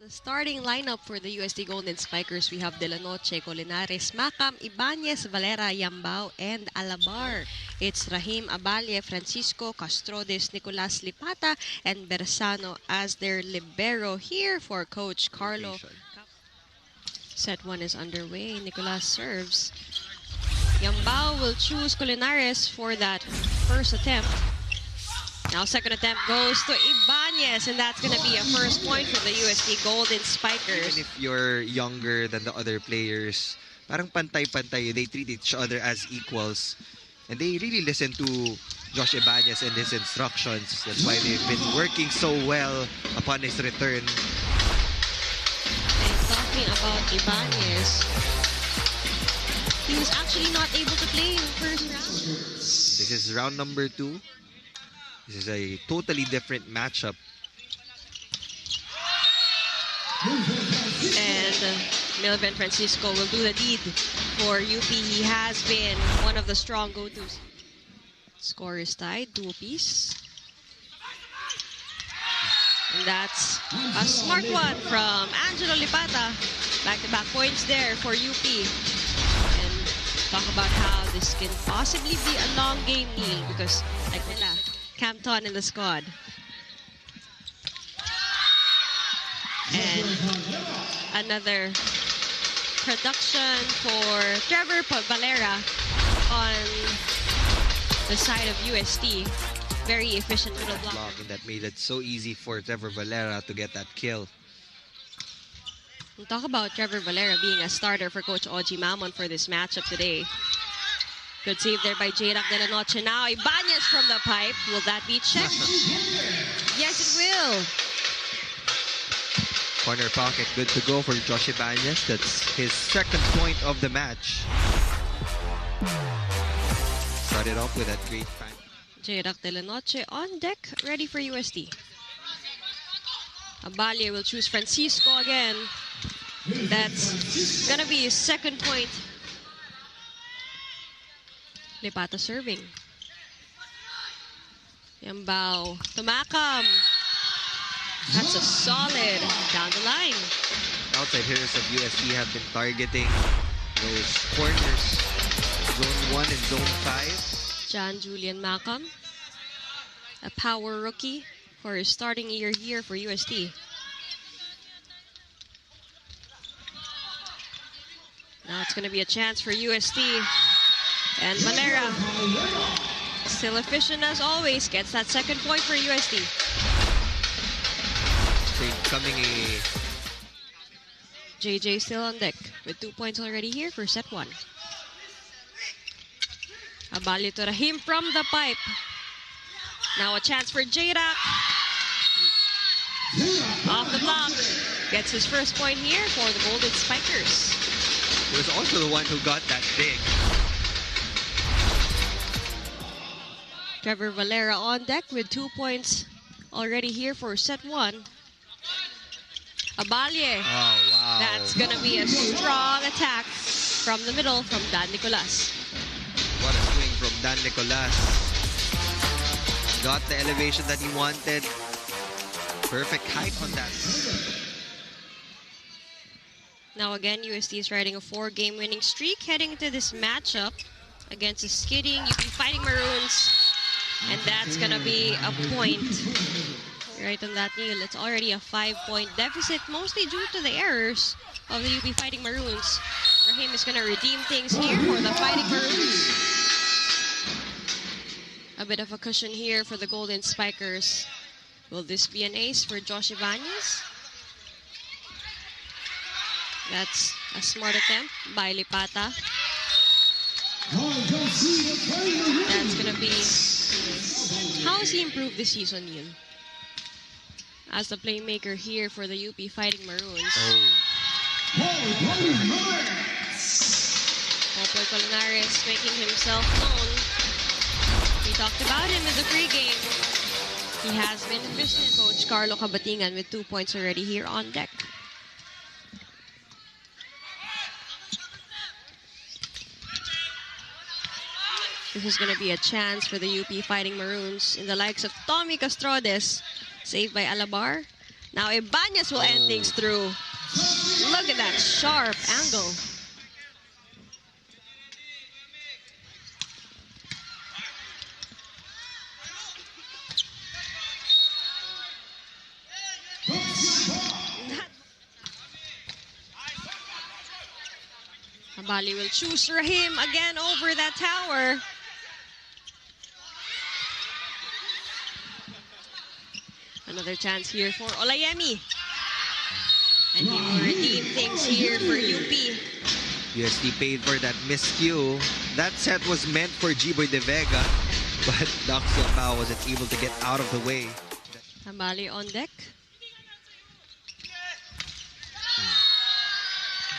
The starting lineup for the UST Golden Spikers, we have De La Noche, Colinares, Macam, Ibanez, Valera, Yambao, and Alabar. It's Rahim, Abalie, Francisco, Castrodes, Nicolas Lipata, and Bersano as their libero here for Coach Carlo. Set 1 is underway. Nicolas serves. Yambao will choose Colinares for that first attempt. Now second attempt goes to Ibanez, and that's going to be a first point for the UST Golden Spikers. Even if you're younger than the other players, parang pantay-pantay, they treat each other as equals. And they really listen to Josh Ibanez and his instructions. That's why they've been working so well upon his return. And talking about Ibanez, he was actually not able to play in the first round. This is round number 2. This is a totally different matchup. And Milvin Francisco will do the deed for UP. He has been one of the strong go-tos. Score is tied, 2 apiece. And that's a smart one from Angelo Lipata. Back-to-back points there for UP. And talk about how this can possibly be a long game, Neil, because like nila, Campton in the squad. And another production for Trevor Valera on the side of UST. Very efficient middle block. And that made it so easy for Trevor Valera to get that kill. We'll talk about Trevor Valera being a starter for Coach Oji Mamon for this matchup today. Good save there by J-Rock De La Noche. Now Ibanez from the pipe. Will that be checked? Yes, it will. Corner pocket, good to go for Josh Ibanez. That's his second point of the match. Started off with that great fan. J-Rock De La Noche on deck, ready for UST. Abalie will choose Francisco again. That's gonna be his second point. Lipata serving. Yambao to Macam. That's a solid down the line. Outside hitters of UST have been targeting those corners. Zone 1 and Zone 5. John Julian Macam, a power rookie for his starting year here for UST. Now it's going to be a chance for UST. And Valera, still efficient as always, gets that second point for UST. Becoming a... JJ still on deck with 2 points already here for set 1. Abalie to Rahim from the pipe. Now a chance for J-Rock. Off the block. Gets his first point here for the Golden Spikers. He was also the one who got that dig. Trevor Valera on deck with 2 points already here for set 1. Abalie. Oh, wow. That's going to be a strong attack from the middle from Dan Nicolas. What a swing from Dan Nicolas. Got the elevation that he wanted. Perfect height on that. Now again, UST is riding a 4-game winning streak heading into this matchup against the skidding UP Fighting Maroons. And that's going to be a point. Right on that, Neil. It's already a 5-point deficit, mostly due to the errors of the UP Fighting Maroons. Rahim is going to redeem things here for the Fighting Maroons. A bit of a cushion here for the Golden Spikers. Will this be an ace for Josh Ibanez? That's a smart attempt by Lipata. That's going to be... How has he improved this season, Neil? As the playmaker here for the UP Fighting Maroons. Popoy Colinares making himself known. We talked about him in the pregame. He has been efficient. Coach Carlo Cabatingan with 2 points already here on deck. This is going to be a chance for the UP Fighting Maroons in the likes of Tommy Castrodes. Saved by Alabar. Now Ibanez will end things through. Look at that sharp angle. Abali will choose Rahim again over that tower. Another chance here for Olayemi. And he will redeem things here for UP. UST paid for that miscue. That set was meant for G-Boy De Vega, but Doxia Bao wasn't able to get out of the way. Abali on deck.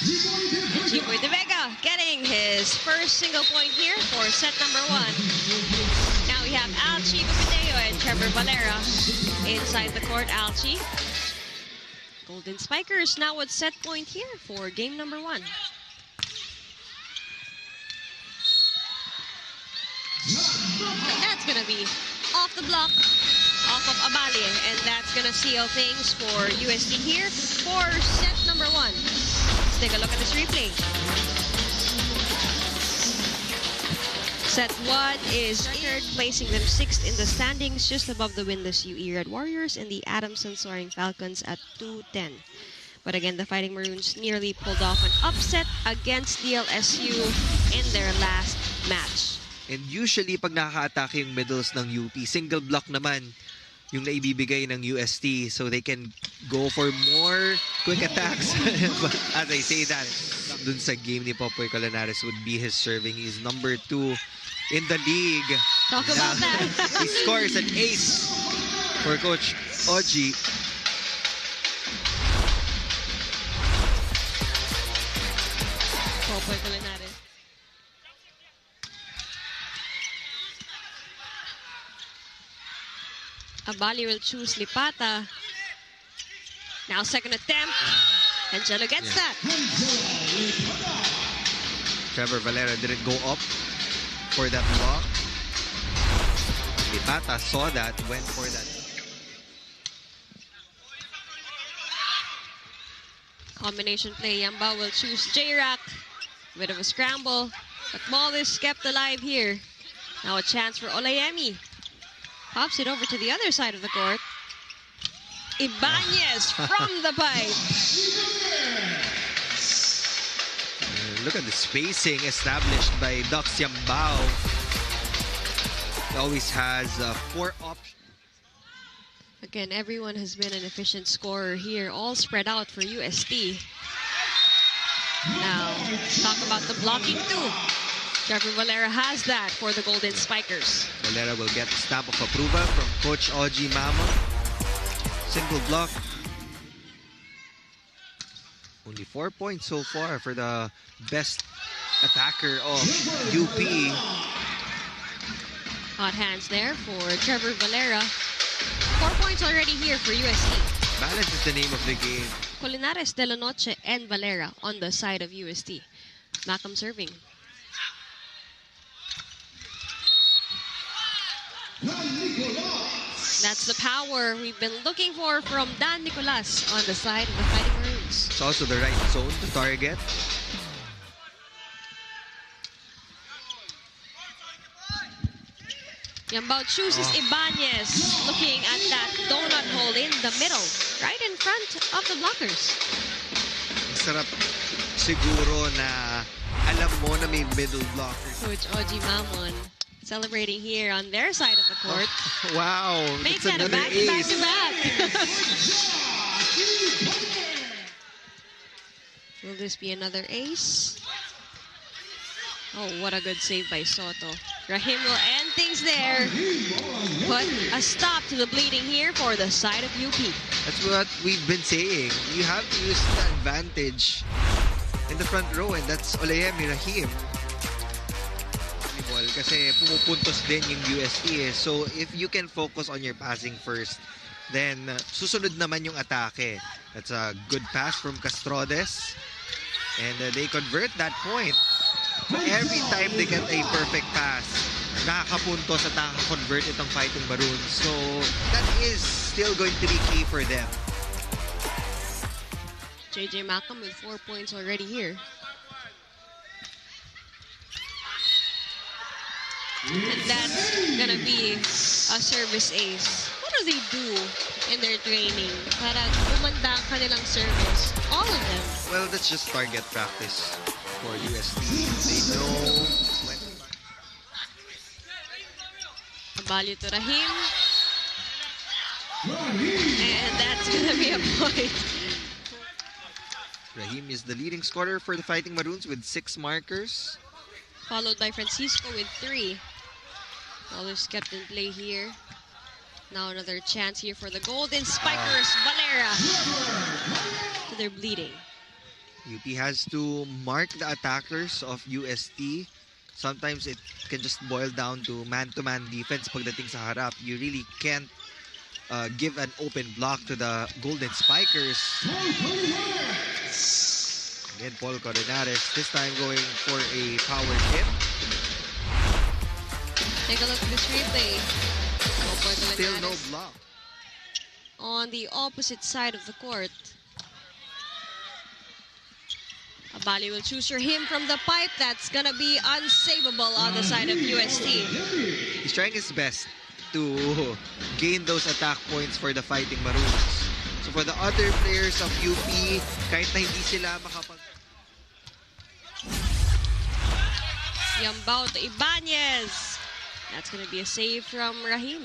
And G-Boy De Vega getting his first single point here for set number 1. Now we have Alchi Gupideo and Trevor Valera inside the court. Alchi. Golden Spikers now with set point here for game number 1. And that's going to be off the block, off of Abali. And that's going to seal things for UST here for set number 1. Let's take a look at this replay. Set 1 is third, placing them 6th in the standings, just above the winless UE Red Warriors and the Adamson Soaring Falcons at 2-10. But again, the Fighting Maroons nearly pulled off an upset against DLSU in their last match. And usually, pag nakaka-atake yung middles ng UP, single block naman yung naibibigay ng UST, so they can go for more quick attacks. But as I say that, dun sa game ni Popoy Colinares would be his serving. He's number 2 in the league. Talk about that. He scores an ace for Coach Oji. Popoy Colinares. Abali will choose Lipata. Now second attempt. Angelo gets that. Trevor Valera didn't go up for that block. Lipata saw that, went for that. Combination play. Yamba will choose J-Rack. Bit of a scramble. But ball is kept alive here. Now a chance for Olayemi. Pops it over to the other side of the court. Ibanez from the pipe. Look at the spacing established by Dox Yambao. He always has 4 options. Again, everyone has been an efficient scorer here, all spread out for UST. Now, talk about the blocking too. Trevor Valera has that for the Golden Spikers. Valera will get the stamp of approval from Coach Oji Mama. Single block. Only 4 points so far for the best attacker of UP. Hot hands there for Trevor Valera. 4 points already here for UST. Balance is the name of the game. Colinares, De La Noche, and Valera on the side of UST. Macam serving. That's the power we've been looking for from Dan Nicolas on the side of the Fighting Maroons. It's also the right zone to target. Yambao chooses Ibanez, looking at that donut hole in the middle, right in front of the blockers. Sarap siguro na alam mo na may middle blocker. Coach Oji Mamon celebrating here on their side of the court. Wow, Make that's that a another ace. back-to-back. Will this be another ace? Oh, what a good save by Soto. Rahim will end things there. Put a stop to the bleeding here for the side of UP. That's what we've been saying. You have to use the advantage in the front row, and that's Olayemi Rahim. Kasi pumupuntos din yung UST eh. So if you can focus on your passing first, then susunod naman yung atake. That's a good pass from Castrodes. And they convert that point. So every time they get a perfect pass, nakakapuntos at nakaka-convert itong Fighting Maroons. So that is still going to be key for them. JJ Malcolm with 4 points already here. And that's gonna be a service ace. What do they do in their training para gumanda ang kanilang service? All of them. Well, that's just target practice for UST. They know when. Abalio to Rahim. And that's gonna be a point. Rahim is the leading scorer for the Fighting Maroons with 6 markers. Followed by Francisco with 3. All is kept in play here. Now another chance here for the Golden Spikers. Valera. So they're bleeding. UP has to mark the attackers of UST. Sometimes it can just boil down to man-to-man defense pagdating sa harap. You really can't give an open block to the Golden Spikers. Again, Paul Corinares, this time going for a power hit. Take a look at this replay. Still no block. On the opposite side of the court. Abali will choose for him from the pipe. That's gonna be unsavable on the side of UST. He's trying his best to gain those attack points for the Fighting Maroons. So for the other players of UP, kahit na hindi sila makapag... Yambao to Ibanez. That's going to be a save from Rahim.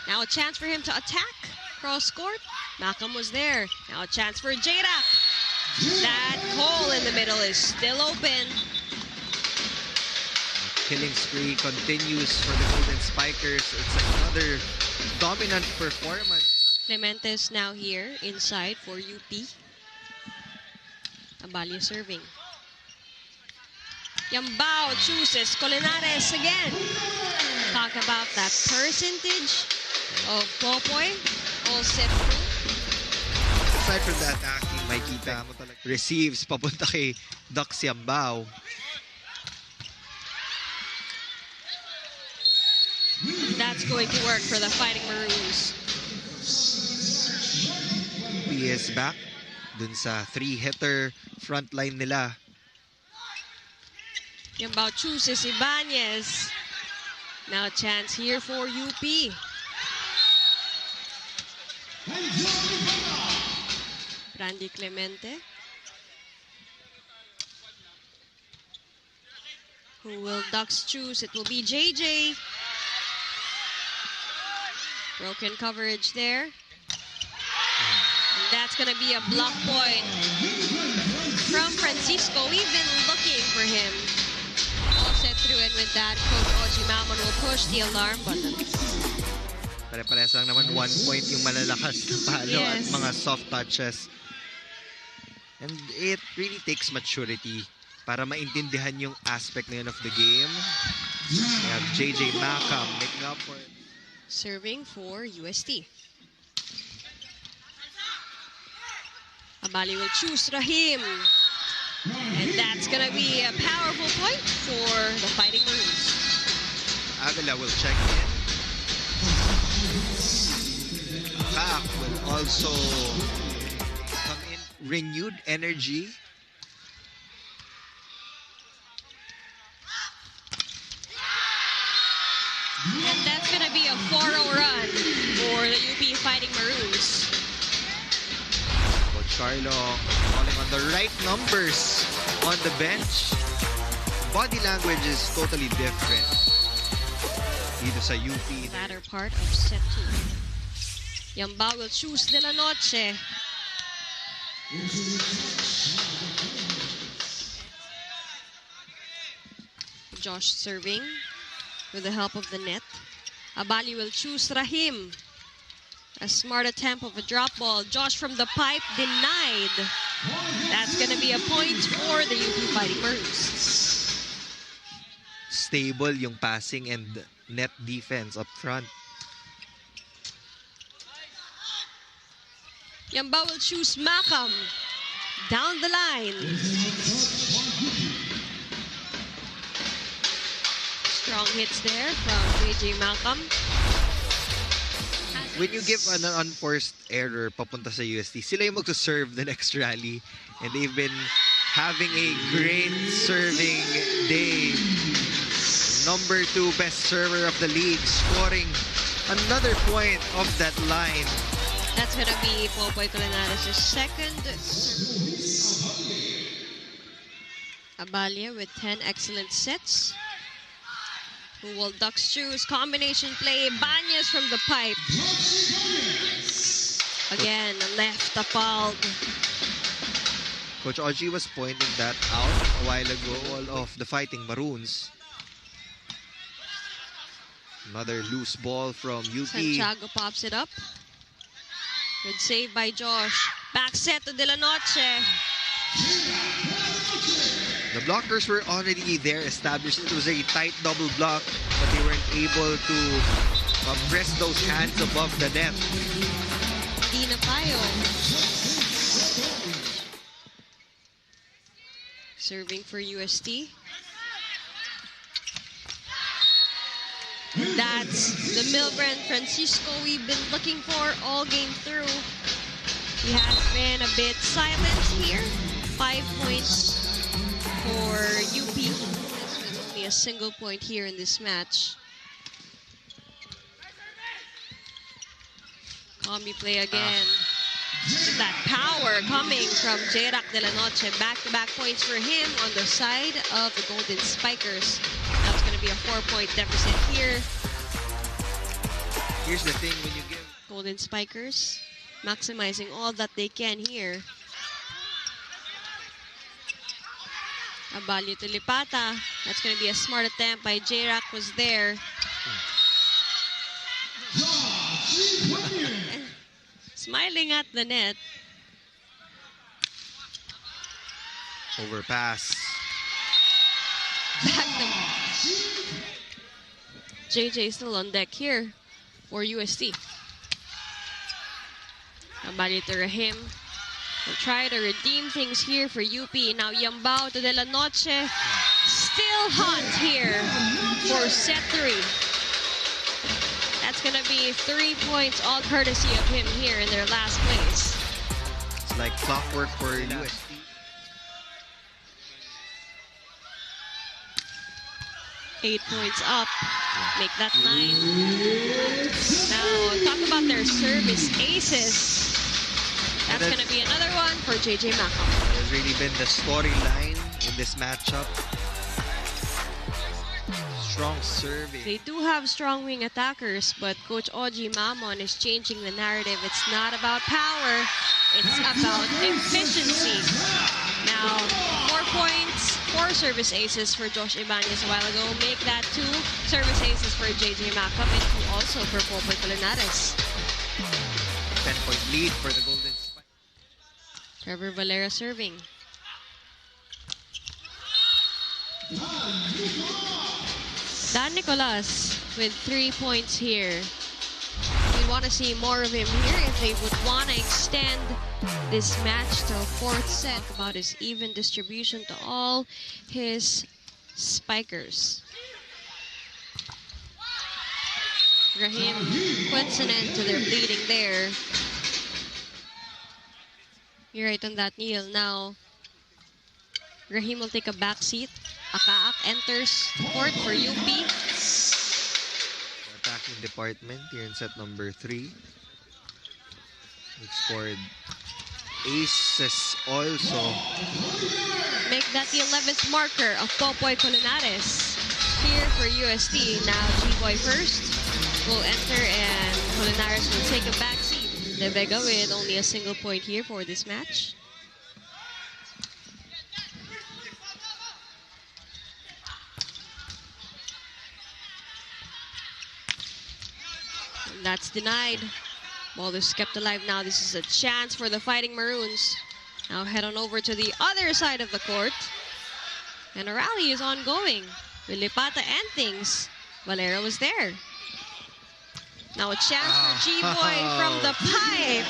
Now a chance for him to attack. Cross court. Malcolm was there. Now a chance for J-Rack. That hole in the middle is still open. Killing spree continues for the Golden Spikers. It's another dominant performance. Clementes now here inside for UP. Abalia serving. Yambao chooses Colinares again. Talk about that percentage of Popoy. All set through. Aside from the attacking, makita mo talaga. Receives papunta kay Dux Yambao. That's going to work for the Fighting Maroons. He is back dun sa 3-hitter front line nila. Yambao chooses Ibanez. Now a chance here for UP. Randy Clemente. Who will Ducks choose? It will be JJ. Broken coverage there. And that's going to be a block point from Francisco. We've been looking for him. All set through, and with that, Coach Oji Mamon will push the alarm button. Pare-pares lang naman 1 point yung malalakas na palo at mga soft touches. And it really takes maturity para maintindihan yung aspect na yun of the game. We have JJ Malcolm making up for it. Serving for UST. Abali will choose Rahim. And that's going to be a powerful point for the Fighting Maroons. Avila will check in. Kak will also come in. Renewed energy. And that's going to be a 4-0 run for the UP Fighting Maroons. Coach Carlo calling on the right numbers on the bench. Body language is totally different dito sa UP. Latter part of set 2. Yambao will choose De La Noche. Josh serving with the help of the net. Abali will choose Rahim. A smart attempt of a drop ball. Josh from the pipe denied. That's going to be a point for the UP Fighting Maroons. Stable yung passing and net defense up front. Yambao will choose Malcolm. Down the line. Strong hits there from JJ Malcolm. Has when you give an unforced error papunta sa UST, sila yung magsaserve the next rally. And they've been having a great serving day. Number 2 best server of the league, scoring another point of that line. That's gonna be Popoy Colinares' second. Abalia with 10 excellent sets. Who will ducks choose? Combination play. Banyas from the pipe. Again, left apalt. Coach Oji was pointing that out a while ago. All of the Fighting Maroons. Another loose ball from UP. Santiago pops it up. Good save by Josh. Back set to De La Noche. The blockers were already there, established. It was a tight double block, but they weren't able to press those hands above the net. Dina Payo. Serving for UST. And that's the Milbrand Francisco we've been looking for all game through. He has been a bit silent here. 5 points for UP. With only a single point here in this match. Combi play again. With that power coming from Jerac De La Noche. Back-to-back points for him on the side of the Golden Spikers. That's going to be a 4-point deficit here. Here's the thing, when you give Golden Spikers maximizing all that they can here. Abalio to Lipata. That's going to be a smart attempt by Jerac. Was there. Smiling at the net. overpass. Back them. JJ still on deck here for UST. Abali to Rahim. Will try to redeem things here for UP. Now Yambao to De La Noche. Still hot here for set 3. That's going to be 3 points, all courtesy of him here in their last place. It's like clockwork for UST. Eight points up. Make that 9. Now, talk about their service aces. That's going to be another one for JJ Macam. That has really been the storyline in this matchup. Strong serving. They do have strong wing attackers, but Coach Oji Mamon is changing the narrative. It's not about power, it's about efficiency. Now, 4 points, 4 service aces for Josh Ibanez a while ago. Make that 2 service aces for JJ Macam and 2 also for Popoy Colinares. 10-point lead for the Golden Spikers. Trevor Valera serving. Dan Nicolas with 3 points here. We want to see more of him here if they would want to extend this match to a 4th set. Talk about his even distribution to all his spikers. Rahim puts an end to their bleeding there. You're right on that, Neil. Now, Rahim will take a back seat. Akaak enters court for UP. Attacking department here in set number 3. He scored aces also. Make that the 11th marker of Popoy Colinares here for UST. Now G-Boy first will enter and Colinares will take a back seat. De Vega with only a single point here for this match. That's denied. Ball is kept alive now. This is a chance for the Fighting Maroons. Now head on over to the other side of the court. And a rally is ongoing. With Lipata and things. Valera was there. Now a chance for G-Boy from the pipe.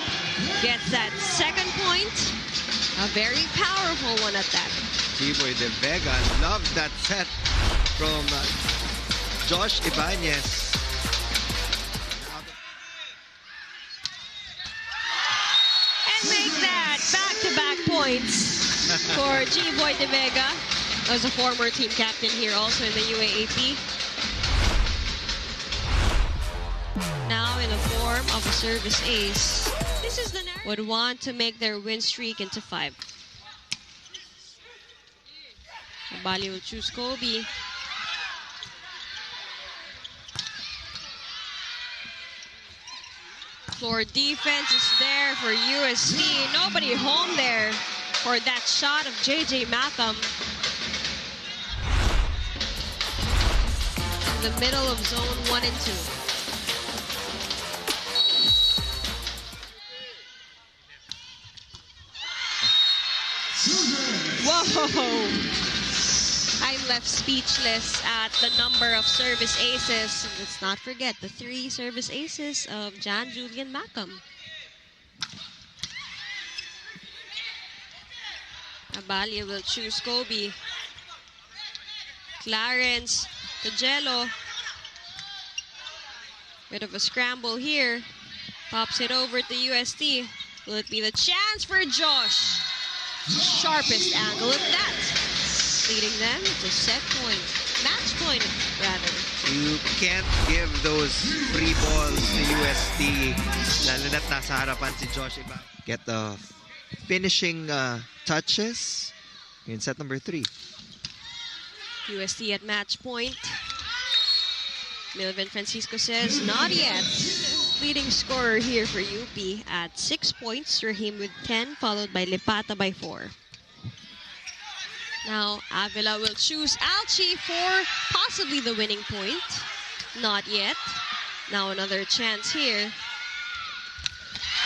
Gets that 2nd point. A very powerful one at that. G-Boy De Vega loves that set from Josh Ibanez. points for G-Boy De Vega. As a former team captain here also in the UAAP. Now in the form of a service ace. This is the would want to make their win streak into 5. Abali will choose Kobe. Floor defense is there for UST. Nobody home there for that shot of JJ Malcolm. In the middle of zone 1 and 2. Whoa! I'm left speechless at the number of service aces. Let's not forget the 3 service aces of John Julian Malcolm. Abalia will choose Kobe. Clarence to Jello. Bit of a scramble here. Pops it over to UST. Will it be the chance for Josh? Sharpest angle of that. Leading them to set point. Match point, rather. You can't give those free balls to UST. Lalo na't nasa harapan si Josh Iba. Get the finishing touches in set number 3. UST at match point. Milvin Francisco says, not yet. Leading scorer here for UP at 6 points. Rahim with 10, followed by Lipata by 4. Now, Avila will choose Alchi for possibly the winning point. Not yet. Now another chance here.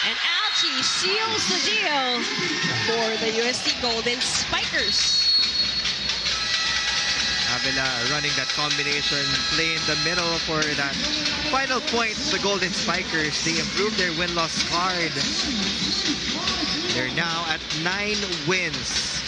And Alchi seals the deal for the UST Golden Spikers. Avila running that combination play in the middle for that final point. The Golden Spikers, they improved their win-loss card. They're now at 9 wins.